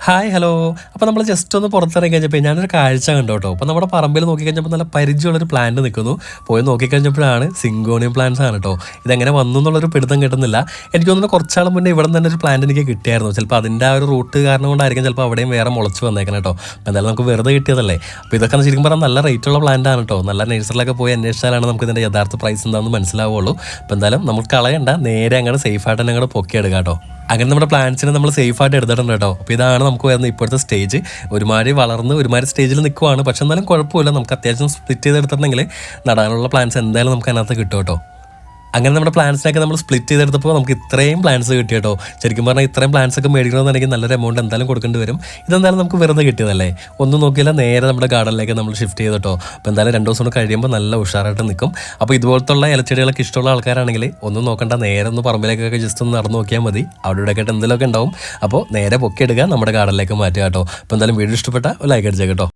Hi hello. അപ്പോൾ നമ്മൾ just ഒന്ന് പുറത്തിറങ്ങി കഴിഞ്ഞപ്പോൾ ഞാനൊരു കാഴ്ച കണ്ടു കേട്ടോ. അപ്പോൾ നമ്മുടെ പറമ്പിൽ നോക്കിക്കഴിഞ്ഞപ്പോൾ നല്ല പരിചയമുള്ളൊരു പ്ലാന്റ് നിൽക്കുന്നു. പോയി നോക്കിക്കഴിഞ്ഞപ്പോഴാണ് സിങ്കോണിയം പ്ലാന്റ്സ് ആണ് കേട്ടോ. ഇതെങ്ങനെ വന്നു എന്നുള്ളൊരു പിടുത്തം കിട്ടുന്നില്ല. എനിക്ക് തോന്നുന്നു കുറച്ചാൾ മുന്നേ ഇവിടെ തന്നെ ഒരു പ്ലാന്റ് എനിക്ക് കിട്ടിയായിരുന്നു. ചിലപ്പോൾ അതിൻ്റെ ആ ഒരു റൂട്ട് കാരണം കൊണ്ടായിരിക്കും ചിലപ്പോൾ അവിടെയും വേറെ മുളച്ച് വന്നേക്കണം കേട്ടോ. എന്തായാലും നമുക്ക് വെറുതെ കിട്ടിയതല്ലേ. അപ്പോൾ ഇതൊക്കെ ശരിക്കും പറഞ്ഞാൽ നല്ല റേറ്റുള്ള പ്ലാന്റ് ആണ് കേട്ടോ. നല്ല നഴ്സറിലൊക്കെ പോയി അന്വേഷിച്ചാലാണ് നമുക്ക് ഇതിൻ്റെ യഥാർത്ഥ പ്രൈസ് എന്താണെന്ന് മനസ്സിലാവുള്ളൂ. അപ്പോൾ എന്തായാലും നമുക്ക് കളയണ്ട, നേരെ അങ്ങോട്ട് സേഫായിട്ട് തന്നെ അങ്ങോട്ട് പൊക്കിയെടുക്കാം കേട്ടോ. അങ്ങനെ നമ്മുടെ പ്ലാന്റ്സിനെ നമ്മൾ സേഫായിട്ട് എടുത്തിട്ടുണ്ട് കേട്ടോ. അപ്പോൾ ഇതാണ് നമുക്ക് വരുന്ന ഇപ്പോഴത്തെ സ്റ്റേജ്. ഒരുമാതിരി വളർന്ന് ഒരുമാതിരി സ്റ്റേജിൽ നിൽക്കുവാണ്. പക്ഷെ എന്നാലും കുഴപ്പമില്ല, നമുക്ക് അത്യാവശ്യം സ്പ്ലിറ്റ് ചെയ്തെടുത്തിട്ടുണ്ടെങ്കിൽ നടാനുള്ള പ്ലാന്റ്സ് എന്തായാലും നമുക്ക് അതിനകത്ത് കിട്ടും കേട്ടോ. അങ്ങനെ നമ്മുടെ പ്ലാന്റ്സിനൊക്കെ നമ്മൾ സ്പ്ലിറ്റ് ചെയ്തെടുത്തപ്പോൾ നമുക്ക് ഇത്രയും പ്ലാന്റ്സ് കിട്ടി കേട്ടോ. ശരിക്കും പറഞ്ഞാൽ ഇത്രയും പ്ലാന്റ്സ് ഒക്കെ മേടിക്കണമെന്നുണ്ടെങ്കിൽ നല്ലൊരു എമൗണ്ട് എന്തായാലും കൊടുക്കേണ്ടി വരും. ഇതെന്തായാലും നമുക്ക് വെറുതെ കിട്ടിയതല്ലേ. ഒന്നും നോക്കിയില്ല, നേരെ നമ്മുടെ ഗാർഡനിലേക്ക് നമ്മൾ ഷിഫ്റ്റ് ചെയ്തു കേട്ടോ. അപ്പോൾ എന്തായാലും 2 ദിവസം കൊണ്ട് കഴിയുമ്പോൾ നല്ല ഉഷാറായിട്ട് നിൽക്കും. അപ്പോൾ ഇതുപോലത്തുള്ള ഇലച്ചെടികളൊക്കെ ഇഷ്ടമുള്ള ആൾക്കാരാണെങ്കിൽ ഒന്നും നോക്കണ്ട, നേരെ ഒന്ന് പറമ്പിലേക്കൊക്കെ ജസ്റ്റ് ഒന്ന് നടന്നു നോക്കിയാൽ മതി. അവിടെ ഇവിടെയൊക്കെ എന്തെങ്കിലുമൊക്കെ ഉണ്ടാവും. അപ്പോൾ നേരെ പൊക്കിയെടുക്കുക, നമ്മുടെ ഗാർഡനിലേക്ക് മാറ്റുക കേട്ടോ. അപ്പോൾ എന്തായാലും വീഡിയോ ഇഷ്ടപ്പെട്ട ലൈക്ക് അടിച്ചേക്കാം കേട്ടോ.